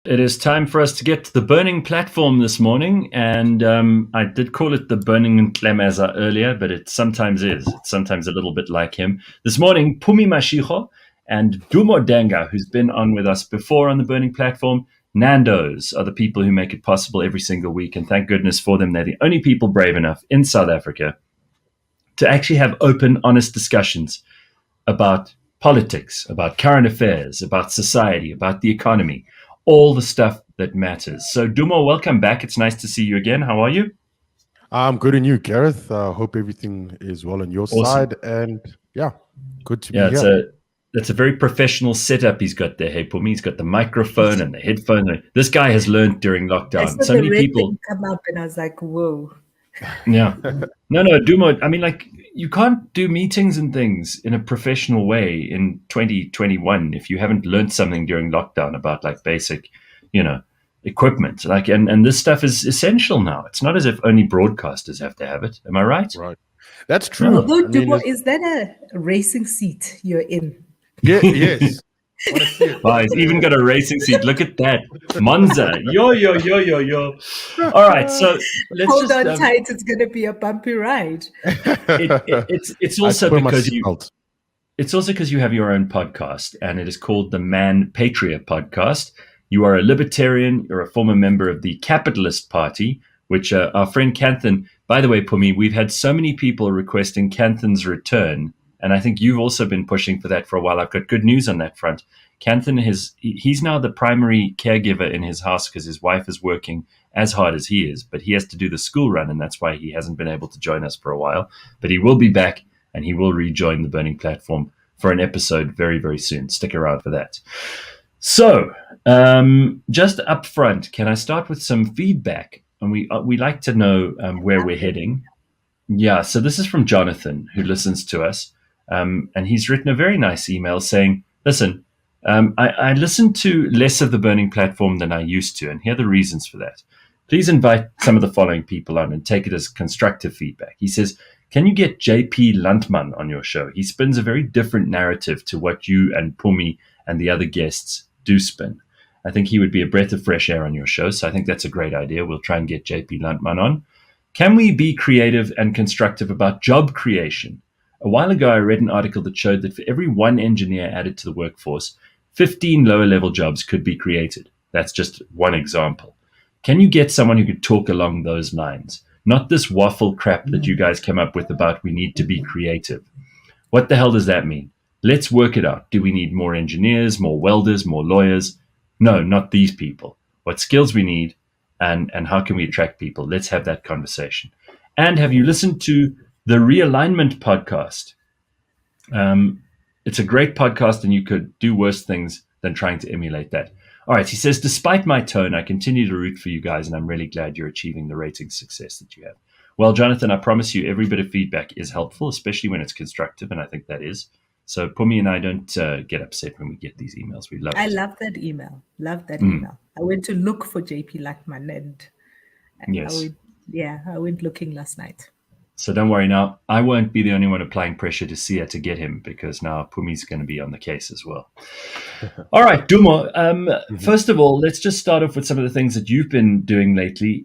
It is time for us to get to the burning platform this morning, and I did call it the burning Ntlemaza earlier, but it sometimes is. It's sometimes a little bit like him. This morning, Pumi Mashiho and Dumo Denga, who's been on with us before on the burning platform, Nandos are the people who make it possible every single week, and thank goodness for them. They're the only people brave enough in South Africa to actually have open, honest discussions about politics, about current affairs, about society, about the economy, all the stuff that matters. So, Dumo, welcome back. It's nice to see you again. How are you? I'm good, and you, Gareth? Hope everything is well on your side. And yeah, good to be here. That's a very professional setup he's got there. Hey, Pumi, he's got the microphone and the headphone. This guy has learned during lockdown. So many people come up, and I was like, "Whoa!" Yeah, no, Dumo. I mean, like, you can't do meetings and things in a professional way in 2021 if you haven't learned something during lockdown about like basic, equipment. Like, and this stuff is essential now. It's not as if only broadcasters have to have it. Am I right? Right. That's true. Although, Dumo, is that a racing seat you're in? Yeah, yes. Wow, he's even got a racing seat. Look at that. Monza. Yo. All right, so let's hold on tight. It's going to be a bumpy ride. It's also because you have your own podcast, and it is called the ManPatria Podcast. You are a libertarian. You're a former member of the Capitalist Party, which our friend Kanthan, by the way, Pumi, we've had so many people requesting Kanthan's return. And I think you've also been pushing for that for a while. I've got good news on that front. Kanthan, he's now the primary caregiver in his house because his wife is working as hard as he is, but he has to do the school run, and that's why he hasn't been able to join us for a while. But he will be back, and he will rejoin the Burning Platform for an episode very, very soon. Stick around for that. So, just up front, can I start with some feedback? And we like to know where we're heading. Yeah, so this is from Jonathan, who listens to us. And he's written a very nice email saying, listen, I listen to less of the Burning Platform than I used to, and here are the reasons for that. Please invite some of the following people on and take it as constructive feedback. He says, can you get JP Landman on your show? He spins a very different narrative to what you and Pumi and the other guests do spin. I think he would be a breath of fresh air on your show, so I think that's a great idea. We'll try and get JP Landman on. Can we be creative and constructive about job creation? A while ago, I read an article that showed that for every one engineer added to the workforce, 15 lower-level jobs could be created. That's just one example. Can you get someone who could talk along those lines? Not this waffle crap that you guys come up with about we need to be creative. What the hell does that mean? Let's work it out. Do we need more engineers, more welders, more lawyers? No, not these people. What skills we need and how can we attract people? Let's have that conversation. And have you listened to the Realignment Podcast? It's a great podcast, and you could do worse things than trying to emulate that. All right, he says, despite my tone, I continue to root for you guys, and I'm really glad you're achieving the rating success that you have. Well, Jonathan, I promise you every bit of feedback is helpful, especially when it's constructive, and I think that is. So Pumi and I don't get upset when we get these emails. We love it. I love that email. Email. I went to look for JP Lackman, and yes. I went looking last night. So don't worry now. I won't be the only one applying pressure to Sia to get him, because now Pumi's going to be on the case as well. All right, Dumo. First of all, let's just start off with some of the things that you've been doing lately.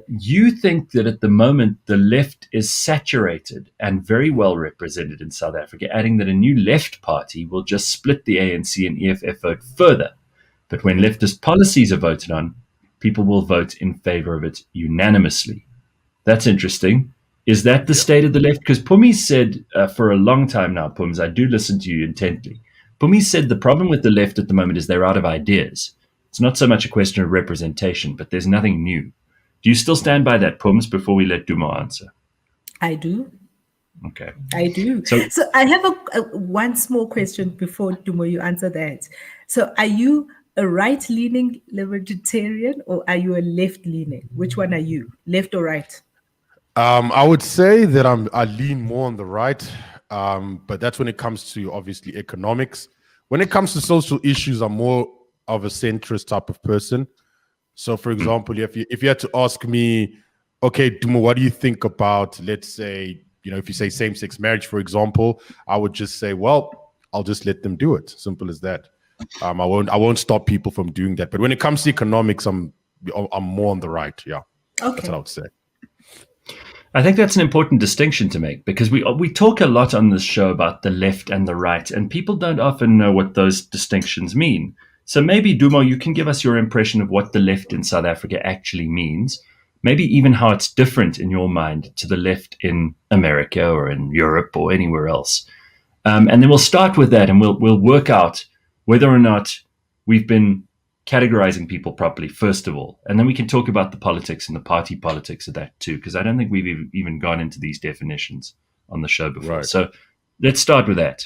You think that at the moment the left is saturated and very well represented in South Africa, adding that a new left party will just split the ANC and EFF vote further. But when leftist policies are voted on, people will vote in favor of it unanimously. That's interesting. Is that the state of the left? Because Pumi said for a long time now, Pums, I do listen to you intently. Pumi said the problem with the left at the moment is they're out of ideas. It's not so much a question of representation, but there's nothing new. Do you still stand by that, Pums, before we let Dumo answer? I do. Okay. I do. So I have one small question before, Dumo, you answer that. So are you a right-leaning libertarian, or are you a left-leaning? Which one are you, left or right? I would say that I lean more on the right, but that's when it comes to obviously economics. When it comes to social issues, I'm more of a centrist type of person. So, for example, if you had to ask me, okay, Dumo, what do you think about, let's say, if you say same-sex marriage, for example, I would just say, well, I'll just let them do it. Simple as that. I won't stop people from doing that. But when it comes to economics, I'm more on the right. Yeah, Okay. That's what I would say. I think that's an important distinction to make, because we talk a lot on this show about the left and the right, and people don't often know what those distinctions mean. So maybe, Dumo, you can give us your impression of what the left in South Africa actually means, maybe even how it's different in your mind to the left in America or in Europe or anywhere else. And then we'll start with that, and we'll work out whether or not we've been categorizing people properly, first of all. And then we can talk about the politics and the party politics of that too, because I don't think we've even gone into these definitions on the show before. Right. So let's start with that.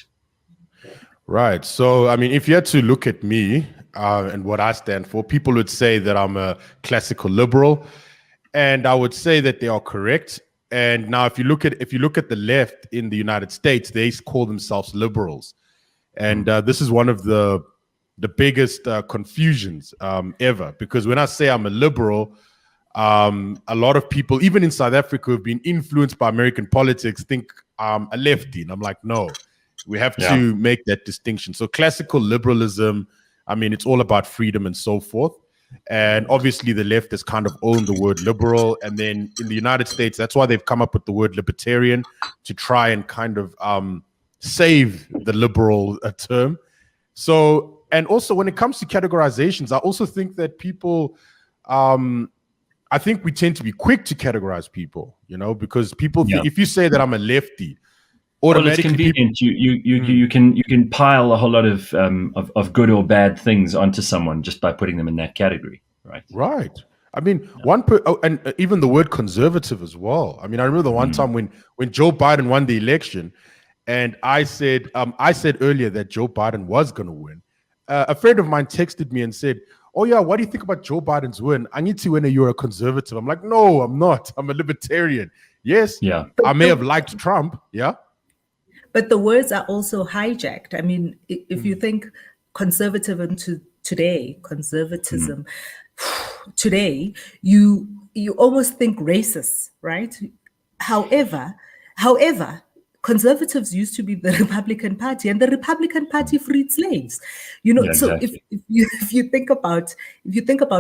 Right. So, I mean, if you had to look at me and what I stand for, people would say that I'm a classical liberal, and I would say that they are correct. And now, if you look at the left in the United States, they call themselves liberals, and this is one of the biggest confusions ever. Because when I say I'm a liberal, a lot of people, even in South Africa, who've been influenced by American politics, think I'm a lefty, and I'm like, no. We have to make that distinction. So classical liberalism, I mean, it's all about freedom and so forth. And obviously the left has kind of owned the word liberal. And then in the United States, that's why they've come up with the word libertarian, to try and kind of save the liberal term. So, and also when it comes to categorizations, I also think that people, I think we tend to be quick to categorize people, because people, if you say that I'm a lefty, automatically, well, it's convenient. You can pile a whole lot of good or bad things onto someone just by putting them in that category, right? Right. I mean, and even the word conservative as well. I mean, I remember the one time when Joe Biden won the election, and I said earlier that Joe Biden was going to win. A friend of mine texted me and said, "Oh yeah, what do you think about Joe Biden's win? I need to win. You're a conservative." I'm like, "No, I'm not. I'm a libertarian." Yes, I may have liked Trump. Yeah. But the words are also hijacked. I mean, if you think conservatism today, you almost think racist, right? However, conservatives used to be the Republican Party, and the Republican Party freed slaves. So exactly. if you think about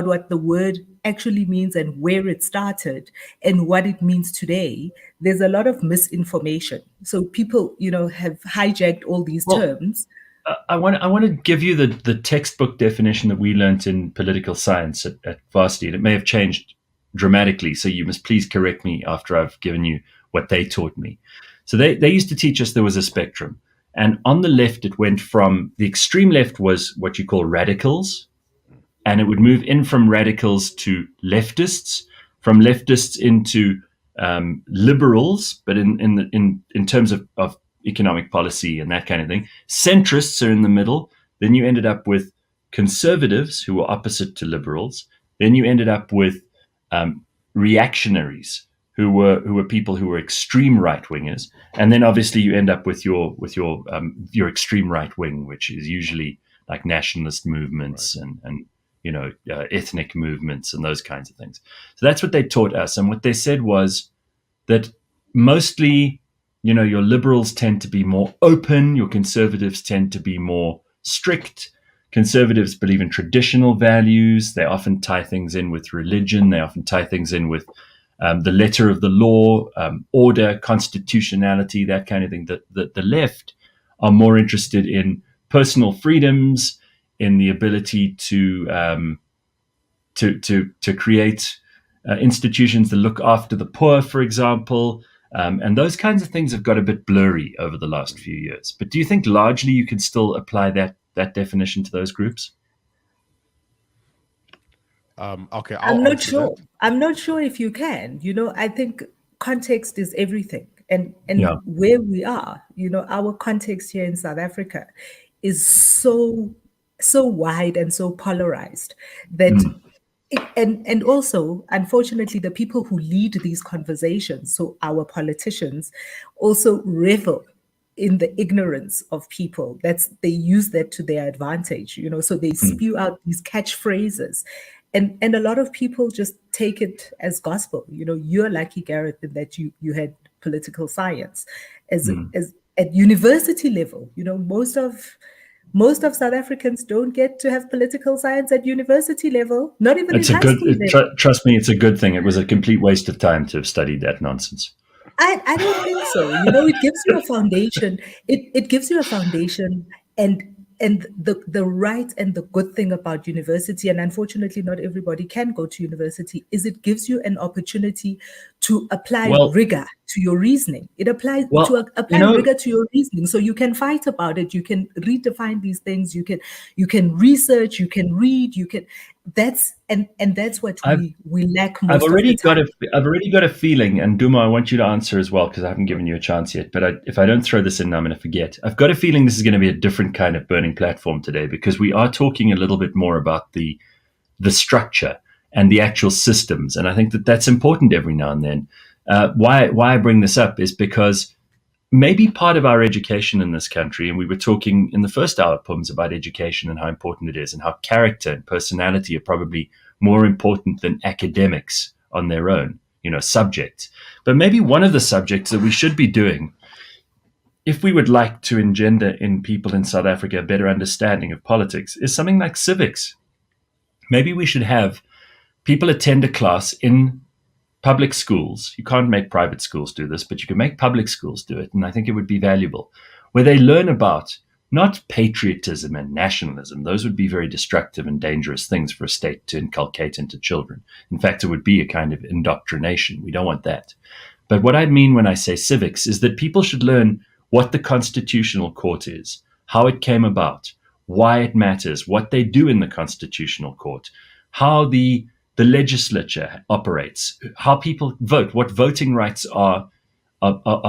what the word actually means and where it started and what it means today, there's a lot of misinformation. So people, have hijacked all these terms. I want to give you the textbook definition that we learned in political science at Varsity, and it may have changed dramatically. So you must please correct me after I've given you what they taught me. So they used to teach us there was a spectrum. And on the left, it went from the extreme left was what you call radicals. And it would move in from radicals to leftists, from leftists into liberals, but in terms of economic policy and that kind of thing. Centrists are in the middle. Then you ended up with conservatives who were opposite to liberals. Then you ended up with reactionaries, who were people who were extreme right wingers, and then obviously you end up with your extreme right wing, which is usually like nationalist movements and ethnic movements and those kinds of things. So that's what they taught us, and what they said was that mostly, your liberals tend to be more open, your conservatives tend to be more strict. Conservatives believe in traditional values. They often tie things in with religion. They often tie things in with the letter of the law, order, constitutionality, that kind of thing. The left are more interested in personal freedoms, in the ability to create institutions that look after the poor, for example, and those kinds of things have got a bit blurry over the last few years. But do you think largely you can still apply that definition to those groups? Okay, I'm not sure. I'm not sure if you can. I think context is everything, and where we are, our context here in South Africa is so wide and so polarized that, and also, unfortunately, the people who lead these conversations, so our politicians, also revel in the ignorance of people. They use that to their advantage. So they spew out these catchphrases. And a lot of people just take it as gospel. You're lucky, Gareth, in that you had political science as at university level. Most of Most of South Africans don't get to have political science at university level, not even in high school level. Trust me, it's a good thing. It was a complete waste of time to have studied that nonsense. I don't think so. It gives you a foundation. It gives you a foundation, and the right and the good thing about university, and unfortunately not everybody can go to university, is it gives you an opportunity to apply rigor to your reasoning. It applies rigor to your reasoning, so you can fight about it. You can redefine these things. You can research. You can read. That's what we lack most I've already of the time. I've already got a feeling, and Dumo, I want you to answer as well because I haven't given you a chance yet. But if I don't throw this in, I'm going to forget. I've got a feeling this is going to be a different kind of burning platform today because we are talking a little bit more about the structure and the actual systems, and I think that's important every now and then. Why I bring this up is because maybe part of our education in this country, and we were talking in the first hour, Pums, about education and how important it is and how character and personality are probably more important than academics on their own, subjects. But maybe one of the subjects that we should be doing, if we would like to engender in people in South Africa a better understanding of politics, is something like civics. Maybe we should have people attend a class in public schools. You can't make private schools do this, but you can make public schools do it. And I think it would be valuable, where they learn about not patriotism and nationalism. Those would be very destructive and dangerous things for a state to inculcate into children. In fact, it would be a kind of indoctrination. We don't want that. But what I mean when I say civics is that people should learn what the Constitutional Court is, how it came about, why it matters, what they do in the Constitutional Court, how the legislature operates, how people vote, what voting rights are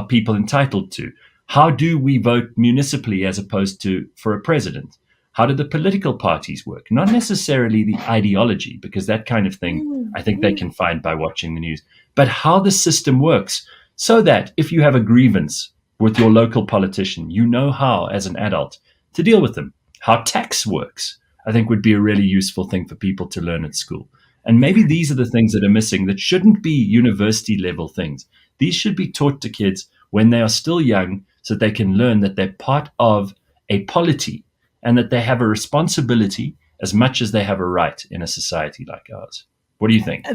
people entitled to. How do we vote municipally as opposed to for a president? How do the political parties work? Not necessarily the ideology, because that kind of thing I think they can find by watching the news, but how the system works, so that if you have a grievance with your local politician, you know how, as an adult, to deal with them. How tax works, I think, would be a really useful thing for people to learn at school. And maybe these are the things that are missing that shouldn't be university level things. These should be taught to kids when they are still young so that they can learn that they're part of a polity and that they have a responsibility as much as they have a right in a society like ours. What do you think?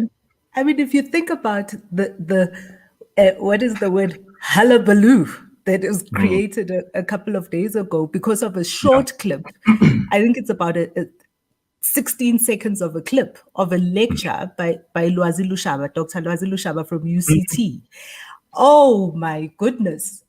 I mean, if you think about the what is the word, hullabaloo that was created a couple of days ago because of a short clip. I think it's about a 16 seconds of a clip of a lecture by Lwazi Lushaba, Dr. Lwazi Lushaba from UCT. Oh my goodness.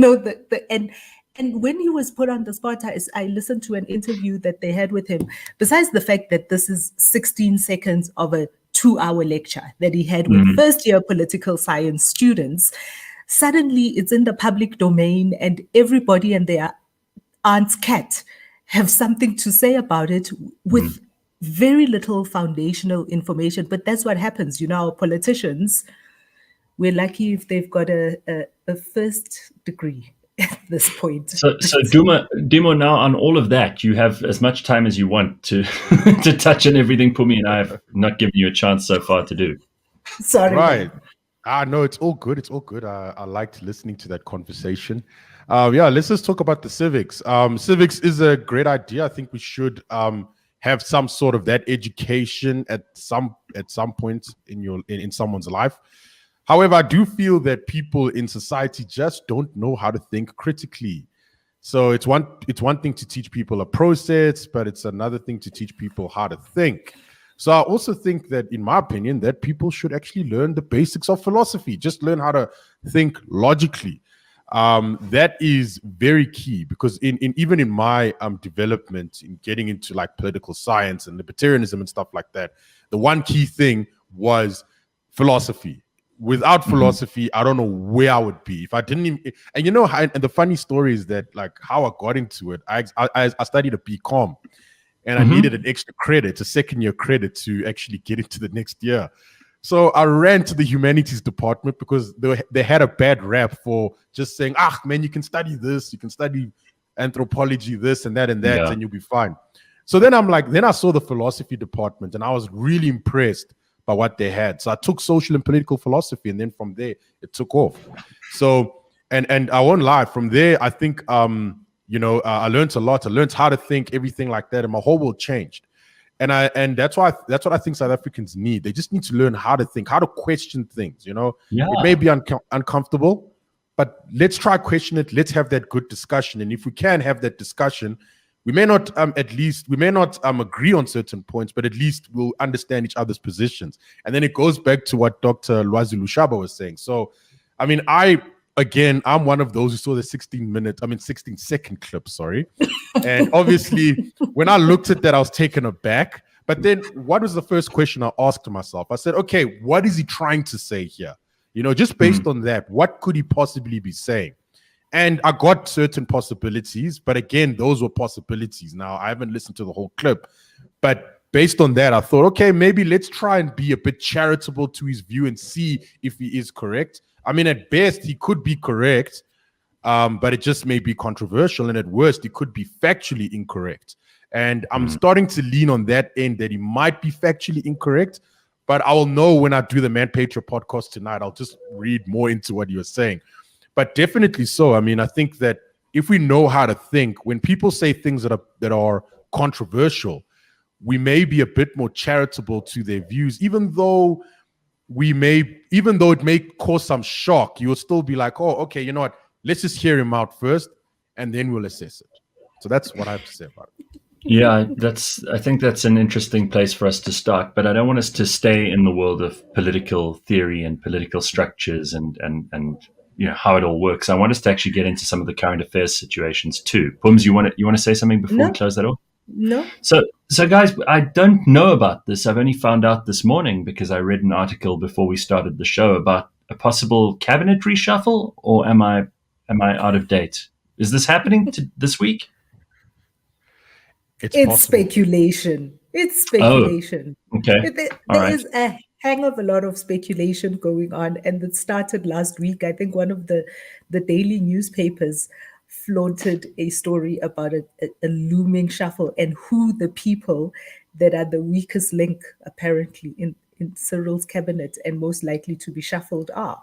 And when he was put on the spot, I listened to an interview that they had with him. Besides the fact that this is 16 seconds of a 2-hour lecture that he had with first-year political science students, suddenly it's in the public domain and everybody and their aunt's cat have something to say about it with very little foundational information. But that's what happens. Our politicians, we're lucky if they've got a first degree at this point. So Dumo, now on all of that, you have as much time as you want to to touch on everything Pumi and I have not given you a chance so far to do. Sorry. Right. No, it's all good. It's all good. I liked listening to that conversation. Let's just talk about the civics. Civics is a great idea. I think we should have some sort of that education at some point in someone's life. However, I do feel that people in society just don't know how to think critically. So it's one thing to teach people a process, but it's another thing to teach people how to think. So I also think that, in my opinion, that people should actually learn the basics of philosophy, just learn how to think logically. That is very key, because even in my development in getting into like political science and libertarianism and stuff like that, the one key thing was philosophy. Without philosophy, I don't know where I would be if I didn't even. And and the funny story is that, like, how I got into it. I studied a BCom, and I needed an extra credit, a second-year credit, to actually get into the next year. So I ran to the humanities department because they had a bad rap for just saying, man, you can study this, you can study anthropology, this and that, and you'll be fine. So then I saw the philosophy department, and I was really impressed by what they had. So I took social and political philosophy, and then from there it took off. So and I won't lie, from there I think I learned a lot. I learned how to think, everything like that, and my whole world changed. And that's what I think South Africans need. They just need to learn how to think, how to question things. It may be uncomfortable, but let's try question it. Let's have that good discussion. And if we can have that discussion, we may not agree on certain points, but at least we'll understand each other's positions. And then it goes back to what Dr. Lwazi Lushaba was saying. So, I mean, I'm one of those who saw the 16-second clip, sorry. And obviously, when I looked at that, I was taken aback. But then what was the first question I asked myself? I said, okay, what is he trying to say here? Just based on that, what could he possibly be saying? And I got certain possibilities, but again, those were possibilities. Now, I haven't listened to the whole clip, but based on that, I thought, okay, maybe let's try and be a bit charitable to his view and see if he is correct. I mean, at best, he could be correct, but it just may be controversial. And at worst, it could be factually incorrect. And I'm starting to lean on that end that he might be factually incorrect, but I will know when I do the ManPatria podcast tonight. I'll just read more into what you're saying. But definitely so. I mean, I think that if we know how to think, when people say things that are controversial, we may be a bit more charitable to their views, even though it may cause some shock. You'll still be like, oh, okay, you know what? Let's just hear him out first, and then we'll assess it. So that's what I have to say about it. Yeah, I think that's an interesting place for us to start, but I don't want us to stay in the world of political theory and political structures and how it all works. I want us to actually get into some of the current affairs situations too. Pums, you want to say something before we close that off? No. So guys, I don't know about this. I've only found out this morning because I read an article before we started the show about a possible cabinet reshuffle, or am I out of date? Is this happening this week? It's speculation. It's speculation. Oh, okay. There is a hang of a lot of speculation going on, and it started last week. I think one of the daily newspapers flaunted a story about a looming shuffle and who the people that are the weakest link, apparently, in Cyril's cabinet and most likely to be shuffled are.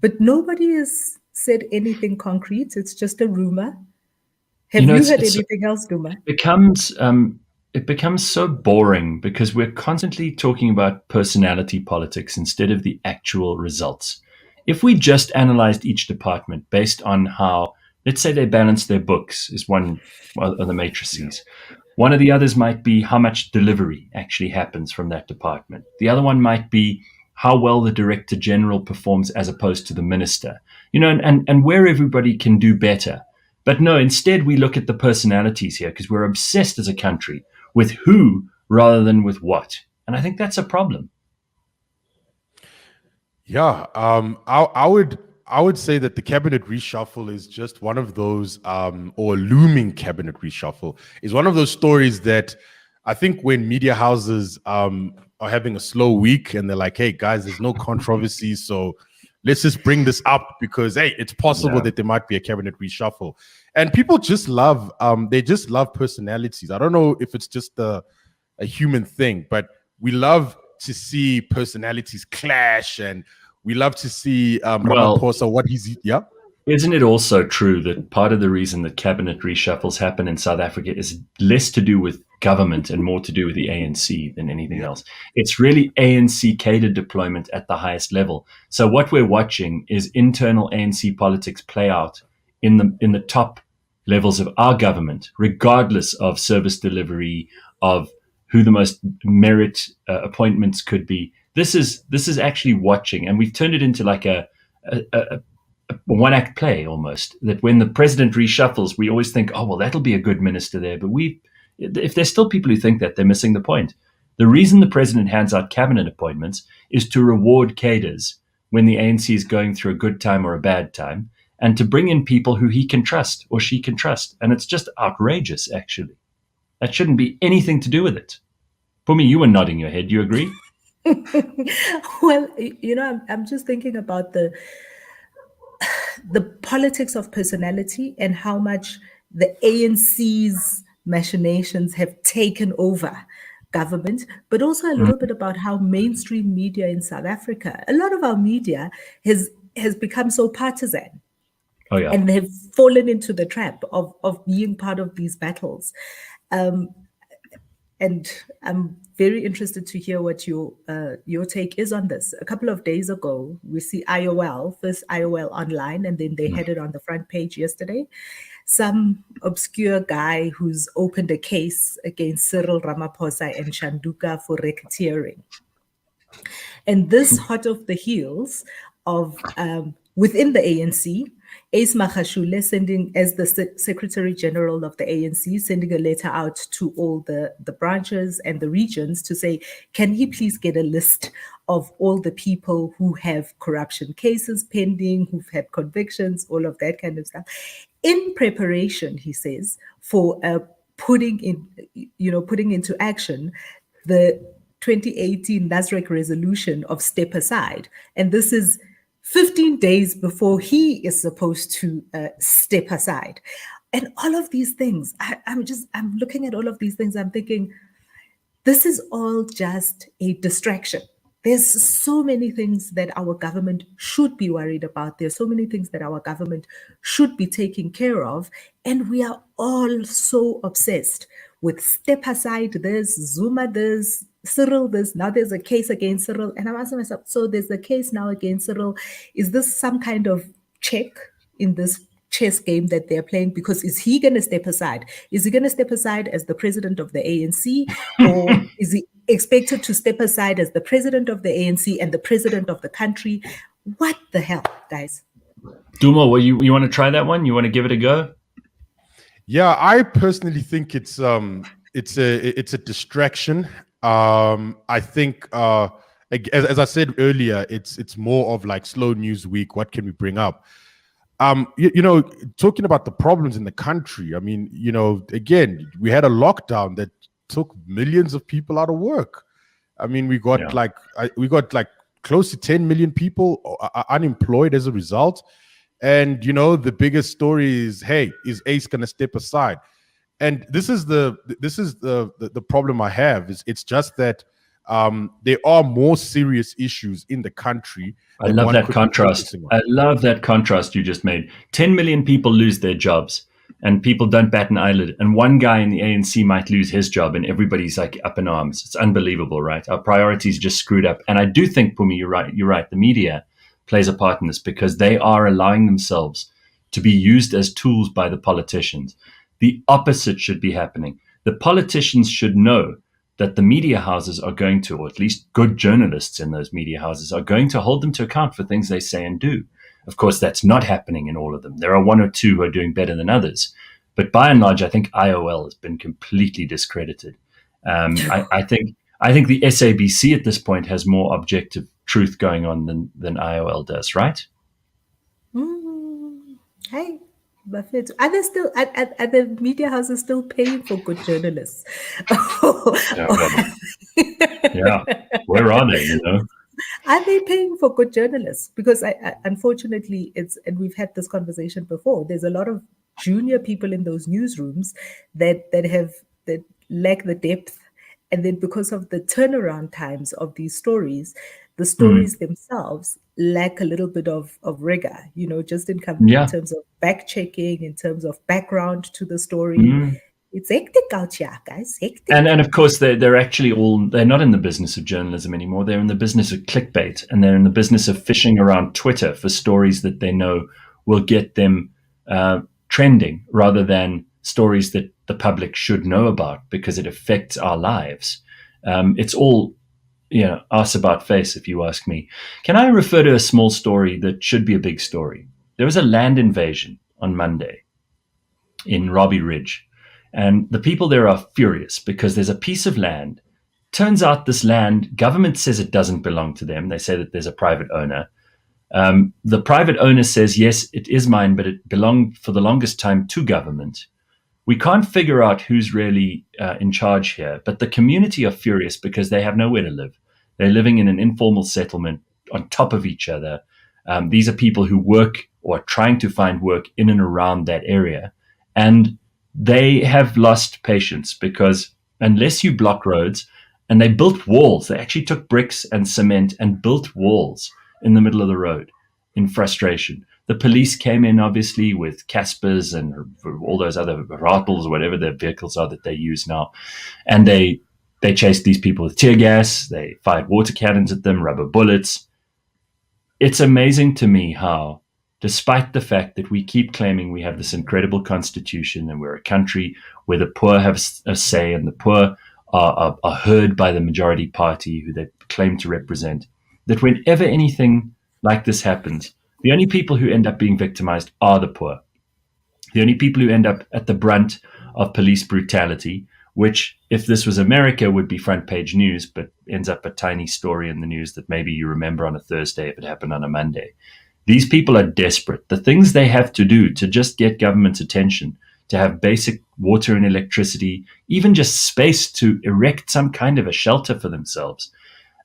But nobody has said anything concrete. It's just a rumor. Have you heard anything else, Duma? It becomes so boring because we're constantly talking about personality politics instead of the actual results. If we just analyzed each department based on how, let's say they balance their books, is one of the matrices. One of the others might be how much delivery actually happens from that department. The other one might be how well the Director General performs as opposed to the Minister. And where everybody can do better. But no, instead we look at the personalities here because we're obsessed as a country with who rather than with what. And I think that's a problem. Yeah, I would say that the cabinet reshuffle is just one of those, or looming cabinet reshuffle is one of those stories that I think when media houses are having a slow week and they're like, hey guys, there's no controversy, so let's just bring this up because, hey, it's possible that there might be a cabinet reshuffle. And people just love, they just love personalities. I don't know if it's just a human thing, but we love to see personalities clash, and we love to see Ramaphosa, what he's, yeah. Isn't it also true that part of the reason that cabinet reshuffles happen in South Africa is less to do with government and more to do with the ANC than anything else? It's really ANC cadre deployment at the highest level. So what we're watching is internal ANC politics play out in the top levels of our government, regardless of service delivery, of who the most merit appointments could be. This is actually watching, and we've turned it into like a one-act play almost, that when the president reshuffles, we always think, oh, well, that'll be a good minister there. But if there's still people who think that, they're missing the point. The reason the president hands out cabinet appointments is to reward cadres when the ANC is going through a good time or a bad time, and to bring in people who he can trust or she can trust. And it's just outrageous, actually. That shouldn't be anything to do with it. Pumi, you were nodding your head. You agree? Well, I'm just thinking about the politics of personality and how much the ANC's machinations have taken over government, but also a little bit about how mainstream media in South Africa, a lot of our media has become so partisan. Oh, yeah. And they've fallen into the trap of being part of these battles. And I'm very interested to hear what your take is on this. A couple of days ago, we see first IOL online, and then they had it on the front page yesterday. Some obscure guy who's opened a case against Cyril Ramaphosa and Shanduka for racketeering. And this hot off the heels of within the ANC, Ace Magashule sending, as the Secretary General of the ANC, sending a letter out to all the branches and the regions to say, can he please get a list of all the people who have corruption cases pending, who've had convictions, all of that kind of stuff, in preparation, he says, for putting into action the 2018 NASREC resolution of step aside. And this is 15 days before he is supposed to step aside. And all of these things, I'm looking at all of these things, I'm thinking, this is all just a distraction. There's so many things that our government should be worried about. There's so many things that our government should be taking care of. And we are all so obsessed with step aside this, Zuma this, Cyril this. Now there's a case against Cyril. And I'm asking myself, so there's a case now against Cyril. Is this some kind of check in this chess game that they're playing? Because is he going to step aside? Is he going to step aside as the president of the ANC? Or is he expected to step aside as the president of the ANC and the president of the country? What the hell, guys? Dumo, you want to try that one? You want to give it a go? Yeah, I personally think it's a distraction. I think as I said earlier, it's more of like slow news week. What can we bring up? Talking about the problems in the country. I mean, again, we had a lockdown that took millions of people out of work. I mean, we got like close to 10 million people unemployed as a result. And the biggest story is, hey, is Ace going to step aside? And this is the problem I have. It's just that there are more serious issues in the country. I love that contrast. I love that contrast you just made. 10 million people lose their jobs and people don't bat an eyelid. And one guy in the ANC might lose his job and everybody's like up in arms. It's unbelievable, right? Our priorities just screwed up. And I do think, Pumi, you're right. The media plays a part in this because they are allowing themselves to be used as tools by the politicians. The opposite should be happening. The politicians should know that the media houses are going to, or at least good journalists in those media houses, are going to hold them to account for things they say and do. Of course, that's not happening in all of them. There are one or two who are doing better than others. But by and large, I think IOL has been completely discredited. I think the SABC at this point has more objective truth going on than IOL does, right? Hey. Are they still are the media houses still paying for good journalists? Yeah, where are they? Are they paying for good journalists? Because unfortunately, and we've had this conversation before. There's a lot of junior people in those newsrooms that lack the depth, and then because of the turnaround times of these stories, the stories themselves lack a little bit of rigor, just in terms of back checking, in terms of background to the story. It's hectic out here, guys. Hectic. And of course, they're actually they're not in the business of journalism anymore. They're in the business of clickbait, and they're in the business of fishing around Twitter for stories that they know will get them trending, rather than stories that the public should know about because it affects our lives. It's all ass about face, if you ask me. Can I refer to a small story that should be a big story? There was a land invasion on Monday in Robbie Ridge, and the people there are furious because there's a piece of land. Turns out this land, government says it doesn't belong to them. They say that there's a private owner. The private owner says, yes, it is mine, but it belonged for the longest time to government. We can't figure out who's really in charge here, but the community are furious because they have nowhere to live. They're living in an informal settlement on top of each other. These are people who work or are trying to find work in and around that area. And they have lost patience because unless you block roads, and they built walls, they actually took bricks and cement and built walls in the middle of the road in frustration. The police came in, obviously, with Caspers and all those other Rattles, whatever the vehicles are that they use now. And they chased these people with tear gas. They fired water cannons at them, rubber bullets. It's amazing to me how, despite the fact that we keep claiming we have this incredible constitution and we're a country where the poor have a say and the poor are heard by the majority party who they claim to represent, that whenever anything like this happens, the only people who end up being victimized are the poor. The only people who end up at the brunt of police brutality, which, if this was America, would be front page news, but ends up a tiny story in the news that maybe you remember on a Thursday if it happened on a Monday. These people are desperate. The things they have to do to just get government's attention, to have basic water and electricity, even just space to erect some kind of a shelter for themselves.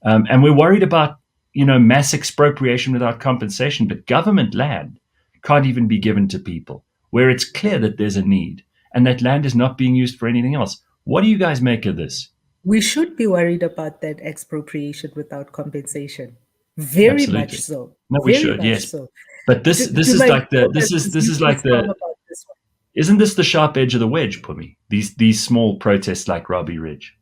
And we're worried about mass expropriation without compensation, but government land can't even be given to people where it's clear that there's a need and that land is not being used for anything else. What do you guys make of this? We should be worried about that expropriation without compensation. Very Absolutely. much so. No, we should, yes. So. But this is like the isn't this the sharp edge of the wedge, Pumi? These small protests like Robbie Ridge.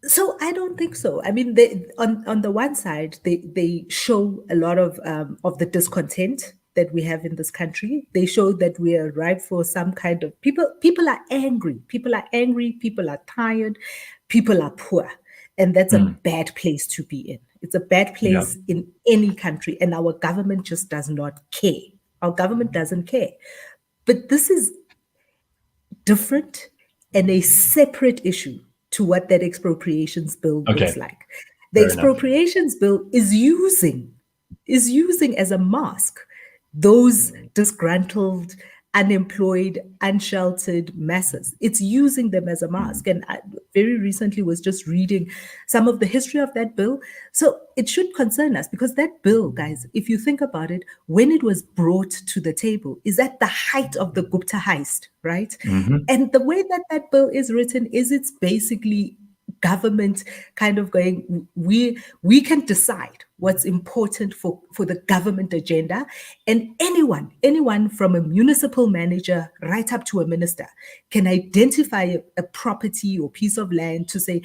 So I don't think so. I mean, on the one side, they show a lot of the discontent that we have in this country. They show that we are ripe for some kind of people are angry. People are angry. People are tired. People are poor. And that's a bad place to be in. It's a bad place in any country. And our government just does not care. Our government doesn't care. But this is different and a separate issue to what that expropriations bill looks like. The expropriations bill is using as a mask those disgruntled, unemployed, unsheltered masses. It's using them as a mask. And I very recently was just reading some of the history of that bill. So it should concern us because that bill, guys, if you think about it, when it was brought to the table is at the height of the Gupta heist, right? Mm-hmm. And the way that bill is written is it's basically government kind of going, we can decide what's important for the government agenda. And anyone from a municipal manager right up to a minister can identify a property or piece of land to say,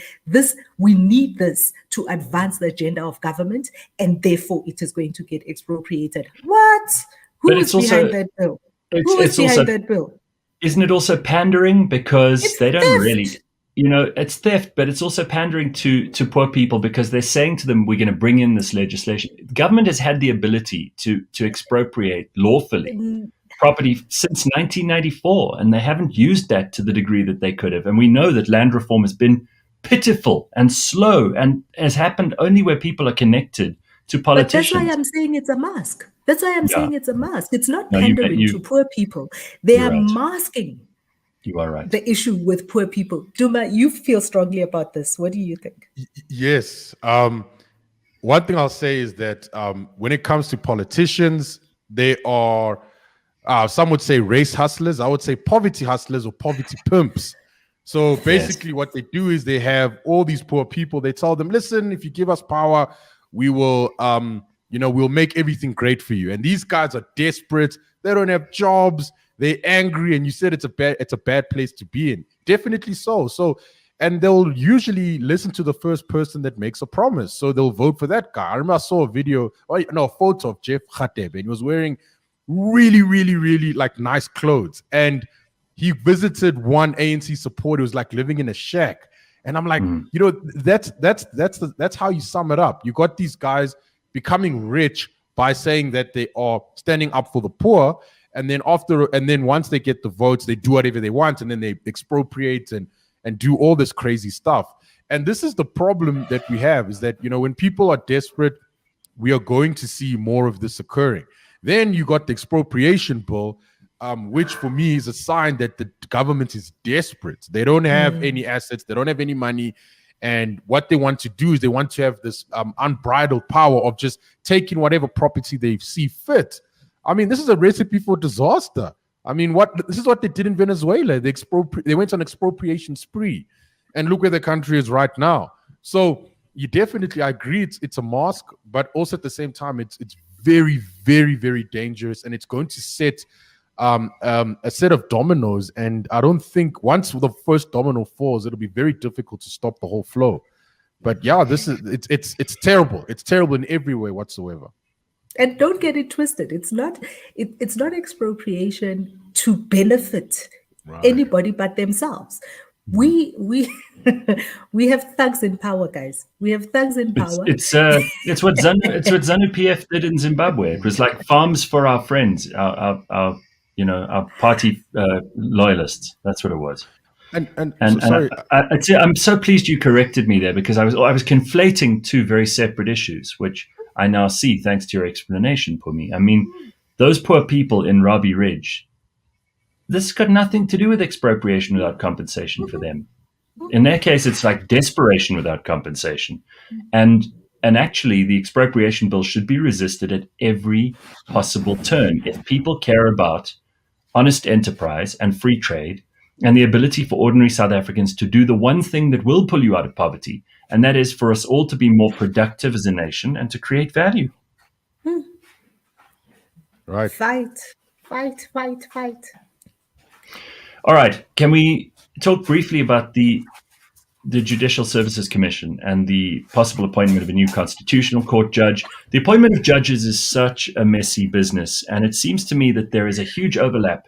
we need this to advance the agenda of government, and therefore it is going to get expropriated. What? Who is behind that bill? Who is behind that bill? Isn't it also pandering because they don't really... it's theft, but it's also pandering to poor people because they're saying to them, we're going to bring in this legislation. The government has had the ability to expropriate lawfully property since 1994, and they haven't used that to the degree that they could have. And we know that land reform has been pitiful and slow and has happened only where people are connected to politicians. But that's why I'm saying it's a mask. That's why I'm saying it's a mask. It's not pandering to poor people. They are masking. You are right. The issue with poor people. Duma, you feel strongly about this. What do you think? Yes. One thing I'll say is that when it comes to politicians, they are, some would say race hustlers. I would say poverty hustlers or poverty pimps. So basically what they do is they have all these poor people. They tell them, listen, if you give us power, we will, we'll make everything great for you. And these guys are desperate. They don't have jobs. They're angry, and you said it's a bad place to be in. Definitely so. And they'll usually listen to the first person that makes a promise. So they'll vote for that guy. I remember I saw a photo of Jeff Khateb, and he was wearing really, really, really like nice clothes. And he visited one ANC supporter who was like living in a shack. And I'm like, that's how you sum it up. You got these guys becoming rich by saying that they are standing up for the poor. And then once they get the votes, they do whatever they want, and then they expropriate and do all this crazy stuff. And this is the problem that we have, is that, when people are desperate, we are going to see more of this occurring. Then you got the expropriation bill, which for me is a sign that the government is desperate. They don't have any assets. They don't have any money. And what they want to do is they want to have this unbridled power of just taking whatever property they see fit. I mean, this is a recipe for disaster. I mean, this is what they did in Venezuela. They went on expropriation spree, and look where the country is right now. So I agree, it's a mask, but also at the same time, it's very, very, very dangerous, and it's going to set a set of dominoes. And I don't think once the first domino falls, it'll be very difficult to stop the whole flow. But yeah, it's terrible. It's terrible in every way whatsoever. And don't get it twisted. It's not expropriation to benefit anybody but themselves. We we have thugs in power, guys. We have thugs in power. It's what ZANU PF did in Zimbabwe. It was like farms for our friends, our party loyalists. That's what it was. I'm so pleased you corrected me there, because I was conflating two very separate issues, which I now see thanks to your explanation, Pumi. I mean, those poor people in Robbie Ridge, this has got nothing to do with expropriation without compensation for them. In their case, it's like desperation without compensation. And actually, the expropriation bill should be resisted at every possible turn. If people care about honest enterprise and free trade and the ability for ordinary South Africans to do the one thing that will pull you out of poverty, and that is for us all to be more productive as a nation and to create value. Right. Fight. All right. Can we talk briefly about the Judicial Services Commission and the possible appointment of a new constitutional court judge? The appointment of judges is such a messy business, and it seems to me that there is a huge overlap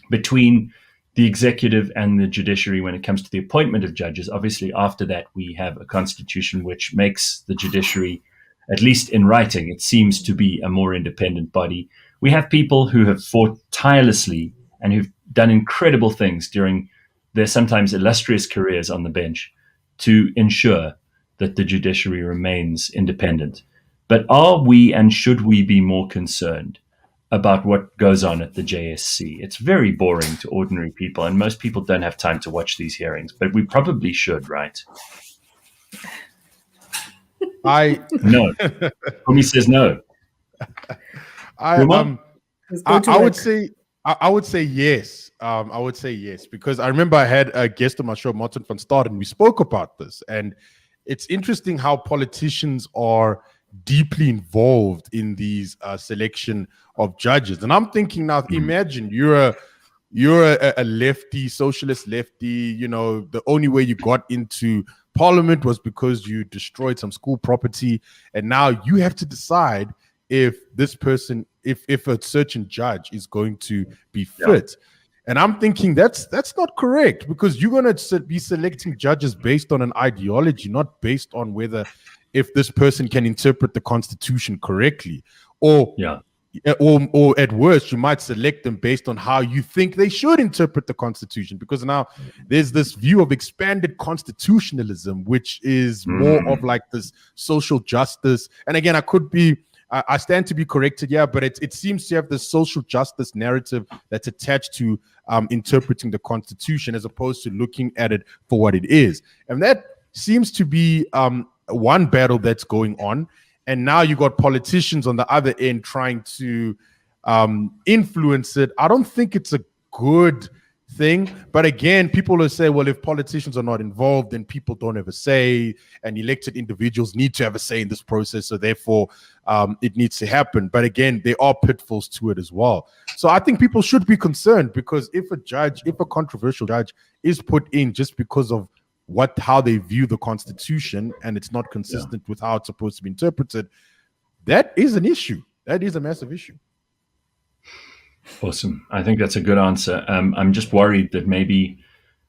between the executive and the judiciary when it comes to the appointment of judges. Obviously, after that, we have a constitution which makes the judiciary, at least in writing, it seems to be a more independent body. We have people who have fought tirelessly and who've done incredible things during their sometimes illustrious careers on the bench to ensure that the judiciary remains independent. But are we and should we be more concerned about what goes on at the JSC? It's very boring to ordinary people, and most people don't have time to watch these hearings, but we probably should, right? No. Pumi says no. I would say yes. I would say yes, because I remember I had a guest on my show, Martin van Staden, and we spoke about this. And it's interesting how politicians are deeply involved in these selection of judges. And I'm thinking now, imagine you're a lefty, socialist lefty, the only way you got into parliament was because you destroyed some school property. And now you have to decide if this person, if a certain judge is going to be fit. Yeah. And I'm thinking that's not correct, because you're going to be selecting judges based on an ideology, not based on whether if this person can interpret the Constitution correctly, or at worst, you might select them based on how you think they should interpret the Constitution, because now there's this view of expanded constitutionalism, which is more of like this social justice. And again, I stand to be corrected, but it seems to have this social justice narrative that's attached to interpreting the Constitution, as opposed to looking at it for what it is. And that seems to be one battle that's going on. And now you got politicians on the other end trying to influence it. I don't think it's a good thing. But again, people will say, well, if politicians are not involved, then people don't have a say, and elected individuals need to have a say in this process. So therefore, it needs to happen. But again, there are pitfalls to it as well. So I think people should be concerned, because if a controversial judge is put in just because of how they view the Constitution, and it's not consistent with how it's supposed to be interpreted, that is an issue. That is a massive issue. Awesome. I think that's a good answer. I'm just worried that maybe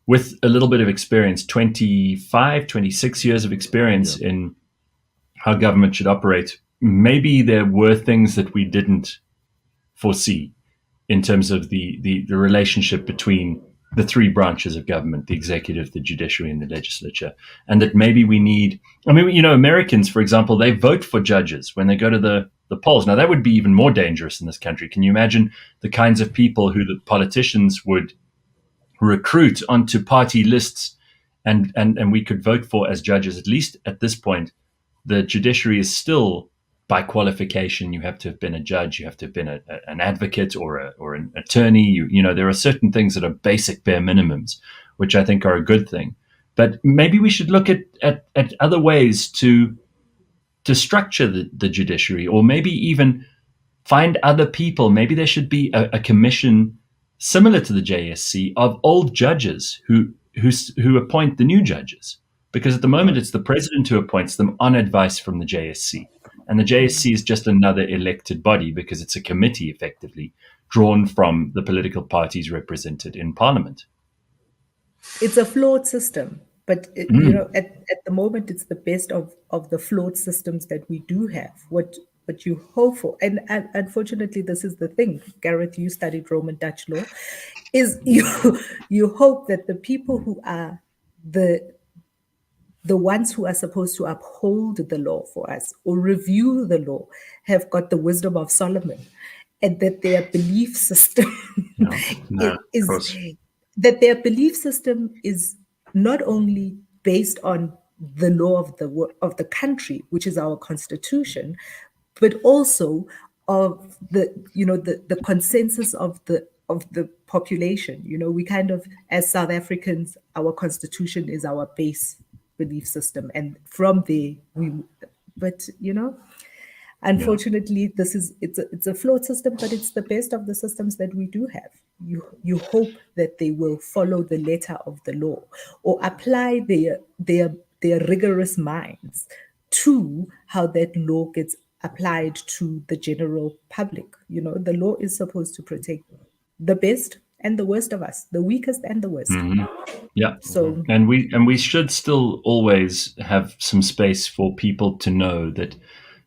with a little bit of experience, 25, 26 years of experience in how government should operate, maybe there were things that we didn't foresee in terms of the relationship between the three branches of government, the executive, the judiciary, and the legislature. And that maybe we need, Americans, for example, they vote for judges when they go to the polls. Now, that would be even more dangerous in this country. Can you imagine the kinds of people who the politicians would recruit onto party lists and we could vote for as judges? At least at this point, the judiciary is still, by qualification, you have to have been a judge, you have to have been an advocate or an attorney. There are certain things that are basic bare minimums, which I think are a good thing. But maybe we should look at other ways to to structure the judiciary, or maybe even find other people. Maybe there should be a commission similar to the JSC of old judges who appoint the new judges. Because at the moment, it's the president who appoints them on advice from the JSC. And the JSC is just another elected body because it's a committee, effectively, drawn from the political parties represented in parliament. It's a flawed system, but you know, at the moment, it's the best of the flawed systems that we do have. What you hope for, and unfortunately, this is the thing, Gareth, you studied Roman Dutch law, is you hope that the people who are the ones who are supposed to uphold the law for us or review the law have got the wisdom of Solomon, and that their belief system is not only based on the law of the country, which is our constitution, but also of the consensus of the population. You know, we kind of, as South Africans, our constitution is our base belief system, and from there unfortunately, it's a flawed system, but it's the best of the systems that we do have. You hope that they will follow the letter of the law or apply their rigorous minds to how that law gets applied to the general public. You know, the law is supposed to protect the best and the worst of us, the weakest and the worst. Mm-hmm. Yeah. So and we should still always have some space for people to know that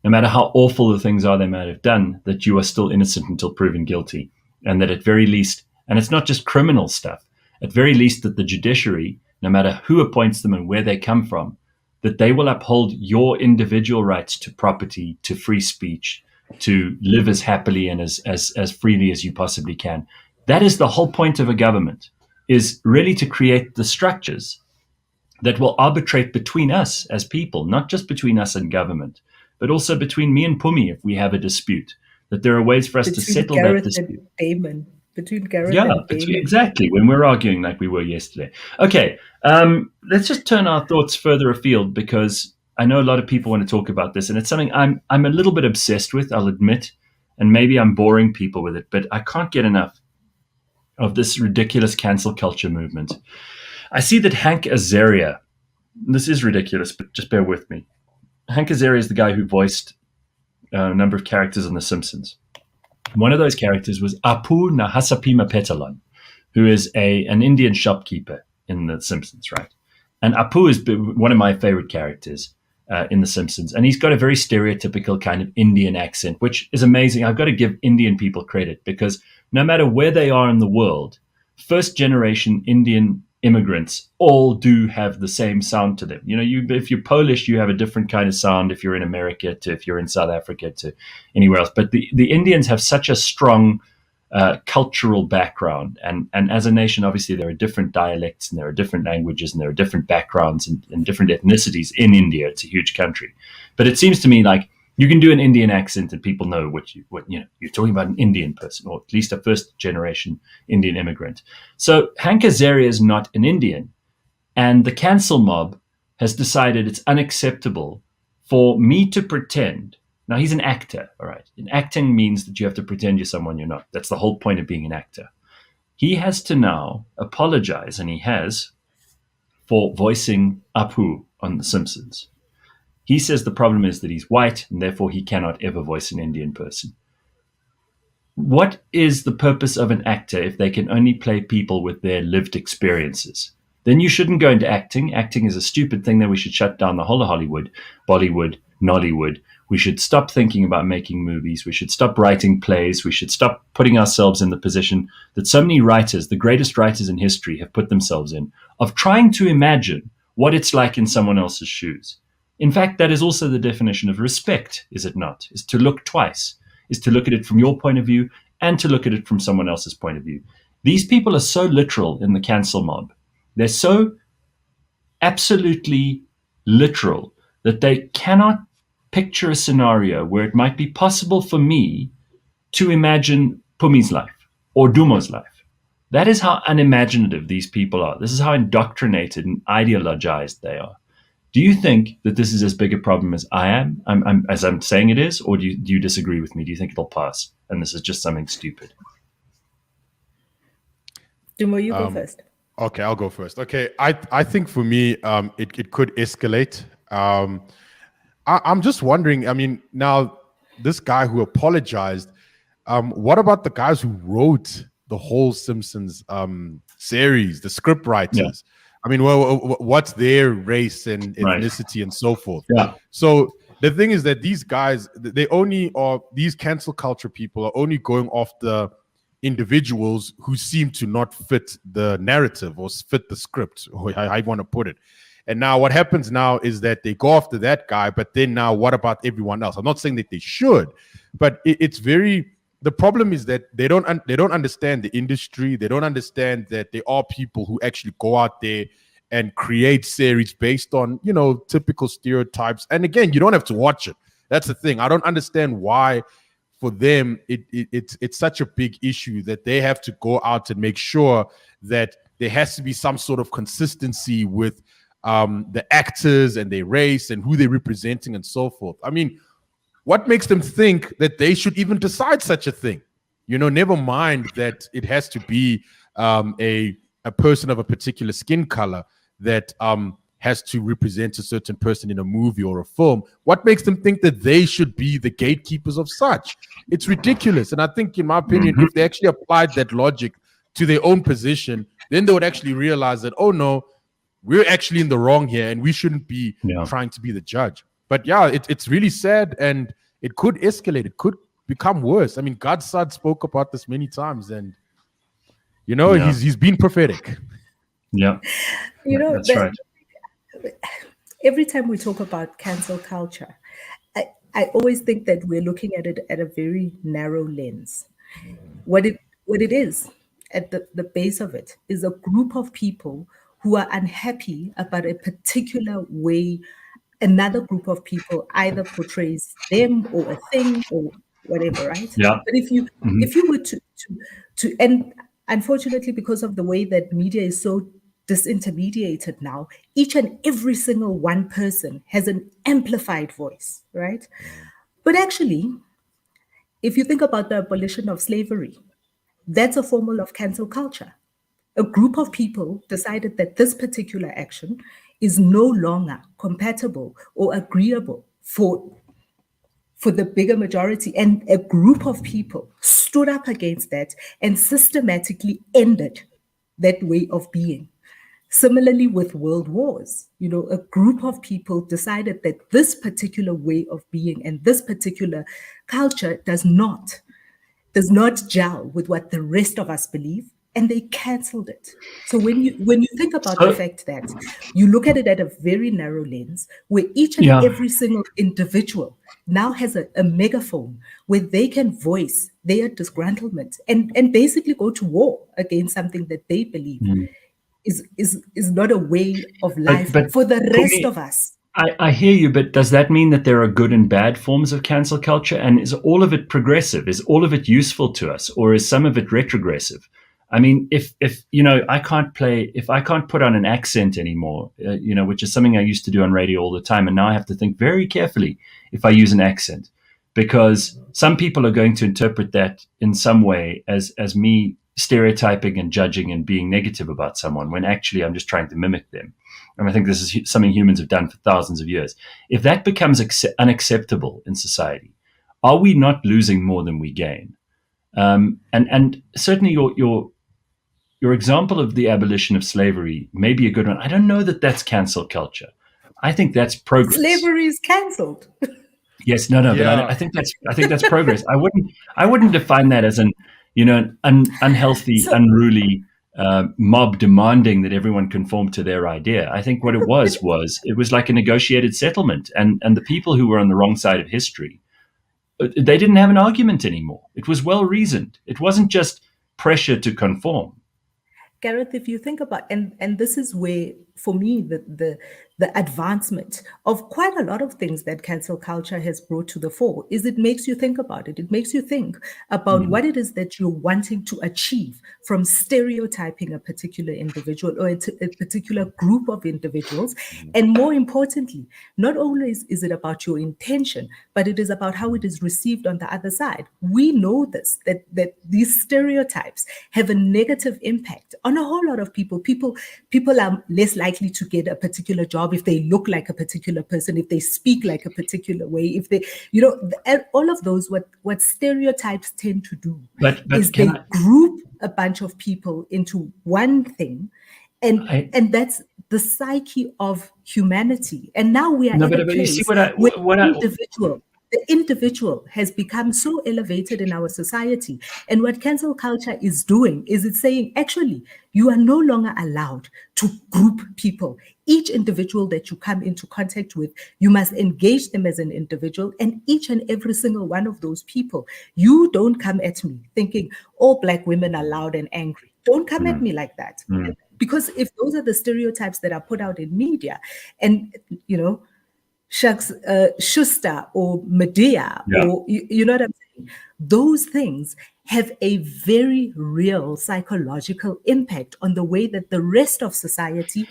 no matter how awful the things are they might have done, that you are still innocent until proven guilty. And that at very least, and it's not just criminal stuff, at very least that the judiciary, no matter who appoints them and where they come from, that they will uphold your individual rights to property, to free speech, to live as happily and as freely as you possibly can. That is the whole point of a government, is really to create the structures that will arbitrate between us as people, not just between us and government, but also between me and Pumi if we have a dispute, that there are ways for us to settle Gareth that dispute. Between Gareth and Damon. Exactly, when we're arguing like we were yesterday. Okay, let's just turn our thoughts further afield, because I know a lot of people want to talk about this, and it's something I'm a little bit obsessed with, I'll admit, and maybe I'm boring people with it, but I can't get enough of this ridiculous cancel culture movement. I see that Hank Azaria, this is ridiculous, but just bear with me. Hank Azaria is the guy who voiced a number of characters on The Simpsons. One of those characters was Apu Nahasapima Petalon, who is an Indian shopkeeper in The Simpsons, right? And Apu is one of my favorite characters in The Simpsons. And he's got a very stereotypical kind of Indian accent, which is amazing. I've got to give Indian people credit, because no matter where they are in the world, first generation Indian immigrants all do have the same sound to them. You know, if you're Polish, you have a different kind of sound if you're in America to if you're in South Africa to anywhere else. But the Indians have such a strong cultural background. And as a nation, obviously, there are different dialects and there are different languages and there are different backgrounds and different ethnicities in India. It's a huge country. But it seems to me like you can do an Indian accent and people know what you're talking about, an Indian person, or at least a first generation Indian immigrant. So Hank Azaria is not an Indian, and the cancel mob has decided it's unacceptable for me to pretend. Now, he's an actor, all right. And acting means that you have to pretend you're someone you're not. That's the whole point of being an actor. He has to now apologize, and he has, for voicing Apu on The Simpsons. He says the problem is that he's white and therefore he cannot ever voice an Indian person. What is the purpose of an actor if they can only play people with their lived experiences? Then you shouldn't go into acting. Acting is a stupid thing that we should shut down the whole of Hollywood, Bollywood, Nollywood. We should stop thinking about making movies. We should stop writing plays. We should stop putting ourselves in the position that so many writers, the greatest writers in history, have put themselves in, of trying to imagine what it's like in someone else's shoes. In fact, that is also the definition of respect, is it not? Is to look twice, is to look at it from your point of view and to look at it from someone else's point of view. These people are so literal in the cancel mob. They're so absolutely literal that they cannot picture a scenario where it might be possible for me to imagine Pumi's life or Dumo's life. That is how unimaginative these people are. This is how indoctrinated and ideologized they are. Do you think that this is as big a problem as as I'm saying it is, or do you disagree with me? Do you think it'll pass and this is just something stupid? Dumo, you go first. Okay, I'll go first. Okay, I think for me, it could escalate. I'm just wondering. I mean, now this guy who apologized, what about the guys who wrote the whole Simpsons series, the script writers? Yeah. I mean, what's their race and ethnicity and so forth? Yeah. So the thing is that these guys, these cancel culture people are only going off the individuals who seem to not fit the narrative or fit the script, or I want to put it. And now what happens now is that they go after that guy, but then now what about everyone else? I'm not saying that they should, but the problem is that they don't understand the industry. They don't understand that there are people who actually go out there and create series based on, typical stereotypes. And again, you don't have to watch it. That's the thing. I don't understand why for them it's such a big issue that they have to go out and make sure that there has to be some sort of consistency with the actors and their race and who they're representing and so forth. I mean, what makes them think that they should even decide such a thing? Never mind that it has to be a person of a particular skin color that has to represent a certain person in a movie or a film. What makes them think that they should be the gatekeepers of such? It's ridiculous. And I think, in my opinion, if they actually applied that logic to their own position, then they would actually realize that, oh no, we're actually in the wrong here and we shouldn't be trying to be the judge. But yeah, it's really sad, and it could escalate. It could become worse. I mean, Godson spoke about this many times, and he's been prophetic. Yeah, that's right. Every time we talk about cancel culture, I always think that we're looking at it at a very narrow lens. What it is at the base of it is a group of people who are unhappy about a particular way another group of people either portrays them or a thing or whatever, right? Yeah. But if you were to and unfortunately, because of the way that media is so disintermediated now, each and every single one person has an amplified voice, right? But actually, if you think about the abolition of slavery, that's a form of cancel culture. A group of people decided that this particular action is no longer compatible or agreeable for the bigger majority. And a group of people stood up against that and systematically ended that way of being. Similarly with world wars, a group of people decided that this particular way of being and this particular culture does not gel with what the rest of us believe, and they canceled it. So when you think about the fact that you look at it at a very narrow lens, where each and every single individual now has a megaphone where they can voice their disgruntlement and basically go to war against something that they believe is not a way of life but for the rest of us. I hear you, but does that mean that there are good and bad forms of cancel culture? And is all of it progressive? Is all of it useful to us? Or is some of it retrogressive? I mean, if I can't put on an accent anymore, which is something I used to do on radio all the time. And now I have to think very carefully if I use an accent, because some people are going to interpret that in some way as me stereotyping and judging and being negative about someone, when actually I'm just trying to mimic them. And I think this is something humans have done for thousands of years. If that becomes unacceptable in society, are we not losing more than we gain? And certainly your example of the abolition of slavery may be a good one. I don't know that that's cancel culture. I think that's progress. Slavery is cancelled. Yes, no, but I think that's progress. I wouldn't define that as an unhealthy, unruly mob demanding that everyone conform to their idea. I think what it was like a negotiated settlement, and the people who were on the wrong side of history, they didn't have an argument anymore. It was well reasoned. It wasn't just pressure to conform. Gareth, if you think about, and this is where for me, the advancement of quite a lot of things that cancel culture has brought to the fore is it makes you think about it. It makes you think about what it is that you're wanting to achieve from stereotyping a particular individual or a particular group of individuals. And more importantly, not only is it about your intention, but it is about how it is received on the other side. We know this, that these stereotypes have a negative impact on a whole lot of people. People are less likely to get a particular job if they look like a particular person, if they speak like a particular way, if they, all of those, what stereotypes tend to do is they group a bunch of people into one thing, and that's the psyche of humanity. And now we are in a place where the individual has become so elevated in our society. And what cancel culture is doing is it's saying, actually, you are no longer allowed to group people. Each individual that you come into contact with, you must engage them as an individual. And each and every single one of those people, you don't come at me thinking all Black women are loud and angry. Don't come at me like that. Because if those are the stereotypes that are put out in media, and, Schuster or Medea, or you know what I'm saying? Those things have a very real psychological impact on the way that the rest of society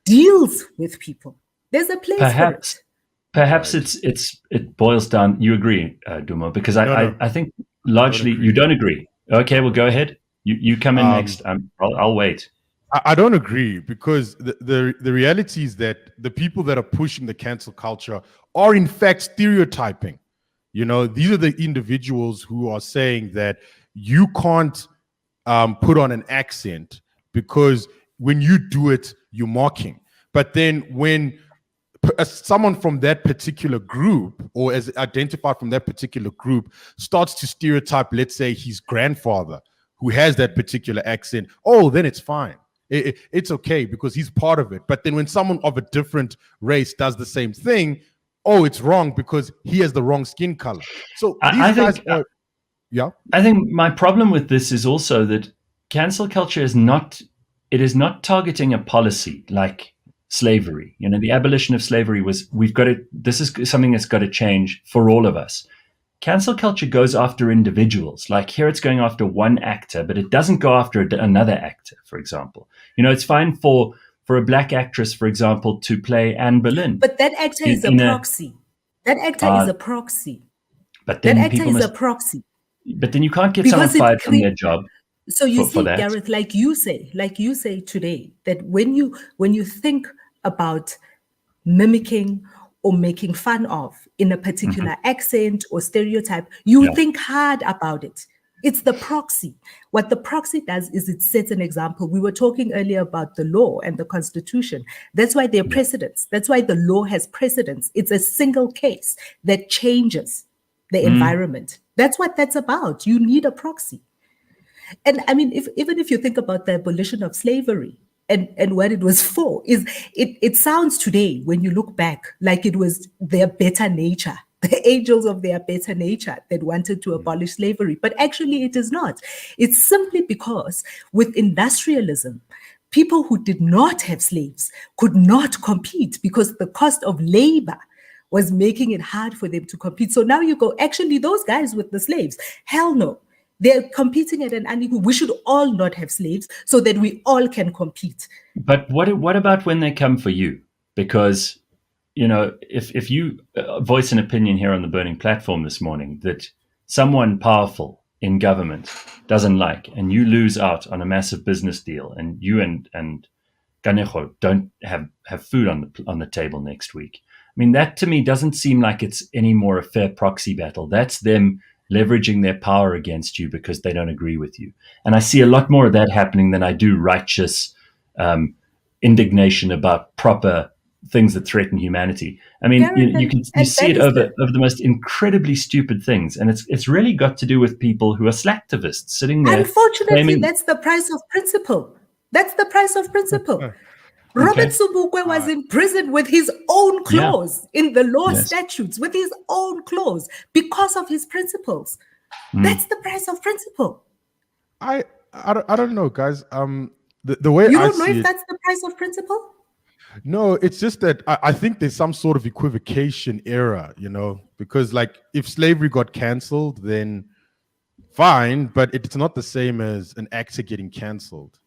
deals with people. There's a place for it. Perhaps it boils down. You agree, Dumo? Because I think largely you don't agree. Okay, well, go ahead. You come in next. I'll wait. I don't agree, because the reality is that the people that are pushing the cancel culture are in fact stereotyping. These are the individuals who are saying that you can't put on an accent because when you do it, you're mocking. But then when someone from that particular group, or as identified from that particular group, starts to stereotype, let's say his grandfather who has that particular accent, then it's fine. It's okay because he's part of it. But then when someone of a different race does the same thing, it's wrong because he has the wrong skin color. So I think my problem with this is also that cancel culture is not targeting a policy like slavery. The abolition of slavery this is something that's got to change for all of us. Cancel culture goes after individuals. Like here it's going after one actor, but it doesn't go after another actor, for example. It's fine for a Black actress, for example, to play Anne Boleyn. But that actor is a proxy. That actor is a proxy. But then that actor is a proxy. But then you can't get someone fired from their job. So you see, Gareth, like you say today, that when you think about mimicking or making fun of in a particular accent or stereotype, you think hard about it. It's the proxy. What the proxy does is it sets an example. We were talking earlier about the law and the Constitution. That's why there are precedents. That's why the law has precedents. It's a single case that changes the environment. That's what that's about. You need a proxy. And I mean, even if you think about the abolition of slavery, and what it was for, is it sounds today, when you look back, like it was their better nature, the angels of their better nature that wanted to abolish slavery. But actually it is not. It's simply because with industrialism, people who did not have slaves could not compete because the cost of labor was making it hard for them to compete. So now you go, actually, those guys with the slaves, hell no. They're competing at an unequal. We should all not have slaves so that we all can compete. But what about when they come for you? Because, if you voice an opinion here on the Burning Platform this morning that someone powerful in government doesn't like, and you lose out on a massive business deal, and you and Kanejo don't have food on the table next week. I mean, that to me doesn't seem like it's any more a fair proxy battle. That's them leveraging their power against you because they don't agree with you. And I see a lot more of that happening than I do righteous indignation about proper things that threaten humanity. I mean, you see it over the most incredibly stupid things. And it's really got to do with people who are slacktivists sitting there. Unfortunately, that's the price of principle. That's the price of principle. Robert Sobukwe was in prison with his own clause in the law statutes, with his own clause, because of his principles. That's the price of principle. I don't know, guys. The way you don't know if that's the price of principle. No, it's just that I think there's some sort of equivocation error, because like if slavery got cancelled, then fine, but it's not the same as an actor getting cancelled.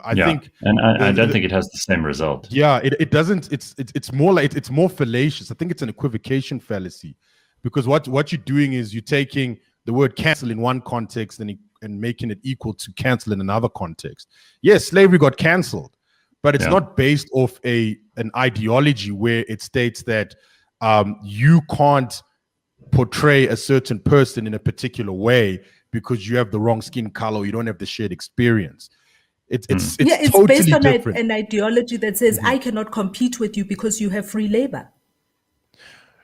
I think, and I don't think it has the same result. Yeah, it doesn't. It's more like it's more fallacious. I think it's an equivocation fallacy, because what you're doing is you're taking the word cancel in one context and making it equal to cancel in another context. Yes, slavery got cancelled, but it's not based off an ideology where it states that you can't portray a certain person in a particular way because you have the wrong skin color or you don't have the shared experience. It's totally based on different. an ideology that says I cannot compete with you because you have free labor.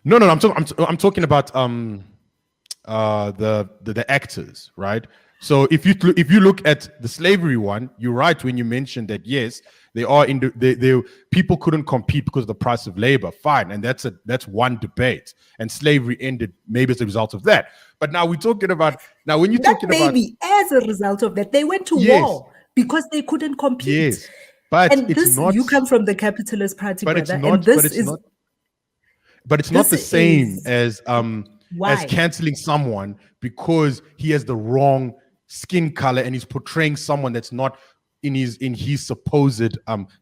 No, I'm talking about the actors, right? So if you look at the slavery one, you're right when you mentioned that yes, people couldn't compete because of the price of labor. Fine, and that's one debate. And slavery ended maybe as a result of that. But now we're talking about when you're talking about maybe as a result of that, they went to war because they couldn't compete. Yes, but you come from the capitalist party, but brother, but it's not the same as canceling someone because he has the wrong skin color and he's portraying someone that's not in his supposed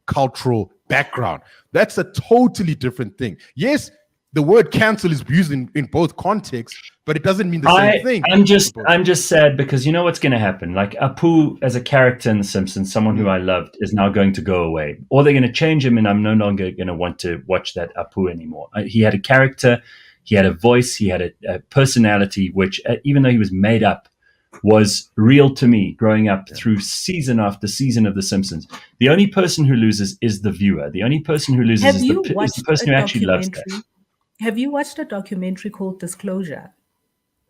cultural background. That's a totally different thing. Yes, the word cancel is used in both contexts, but it doesn't mean the same thing. I'm just sad because you know what's going to happen. Like Apu as a character in The Simpsons, someone who I loved, is now going to go away, or they're going to change him, and I'm no longer going to want to watch that Apu anymore. He had a character, he had a voice, he had a personality, which even though he was made up, was real to me growing up through season after season of The Simpsons. The only person who loses is the viewer. The only person who loses is the person who actually loves that. Have you watched a documentary called Disclosure?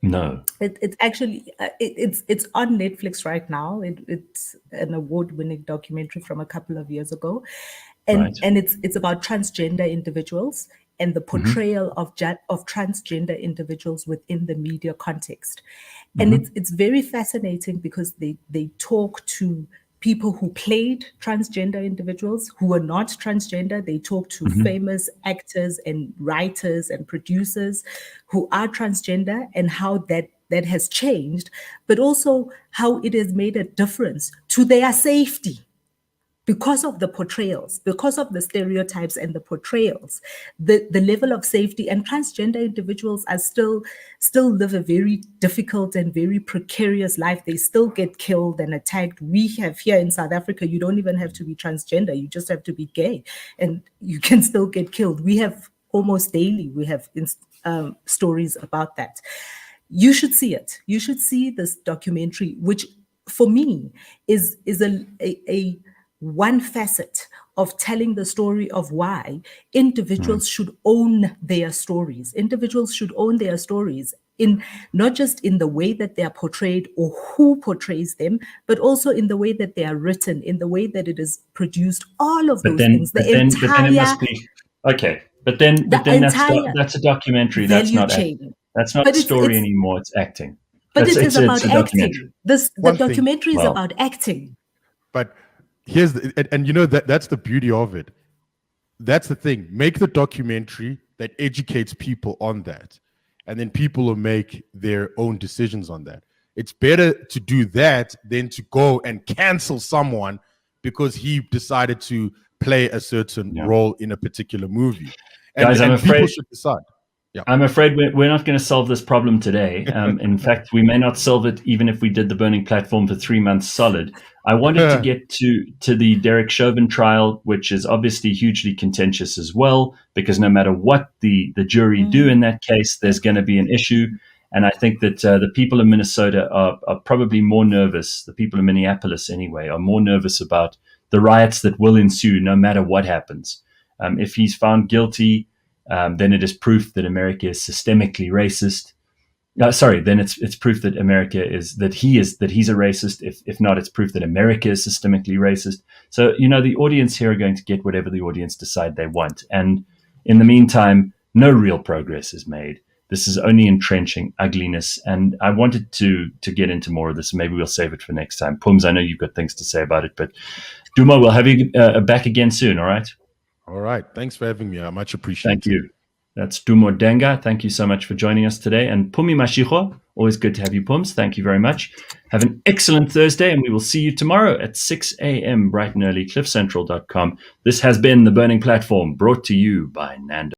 No. It's actually it's on Netflix right now. It's an award-winning documentary from a couple of years ago, and it's about transgender individuals and the portrayal of transgender individuals within the media context. And it's very fascinating because they talk to people who played transgender individuals who were not transgender. They talk to famous actors and writers and producers who are transgender and how that has changed, but also how it has made a difference to their safety. Because of the portrayals, because of the stereotypes and the portrayals, the level of safety, and transgender individuals are still live a very difficult and very precarious life. They still get killed and attacked. We have here in South Africa, you don't even have to be transgender. You just have to be gay and you can still get killed. We have almost daily, we have stories about that. You should see it. You should see this documentary, which for me is a one facet of telling the story of why individuals should own their stories. Individuals should own their stories in not just in the way that they are portrayed or who portrays them, but also in the way that they are written, in the way that it is produced. All of those things. But then it must be okay. But then that's a documentary. That's not a story anymore. It's acting. But it is about acting. The documentary is about acting. But here's that's the beauty of it. That's the thing. Make the documentary that educates people on that, and then people will make their own decisions on that. It's better to do that than to go and cancel someone because he decided to play a certain role in a particular movie. Guys, I'm afraid people should decide. Yeah. I'm afraid we're not going to solve this problem today. In fact, we may not solve it even if we did the burning platform for 3 months solid. I wanted to get to the Derek Chauvin trial, which is obviously hugely contentious as well, because no matter what the jury do in that case, there's going to be an issue. And I think that the people in Minnesota are probably more nervous. The people in Minneapolis, anyway, are more nervous about the riots that will ensue no matter what happens. If he's found guilty, then it is proof that America is systemically racist. Then it's proof that he's a racist. If not, it's proof that America is systemically racist. So, the audience here are going to get whatever the audience decide they want. And in the meantime, no real progress is made. This is only entrenching ugliness. And I wanted to get into more of this. Maybe we'll save it for next time. Pums, I know you've got things to say about it, but Dumo, we'll have you back again soon. All right. All right. Thanks for having me. I much appreciate it. Thank you. That's Dumo Denga. Thank you so much for joining us today. And Pumi Mashiho, always good to have you, Pums. Thank you very much. Have an excellent Thursday, and we will see you tomorrow at 6 a.m. bright and early, cliffcentral.com. This has been The Burning Platform, brought to you by Nando.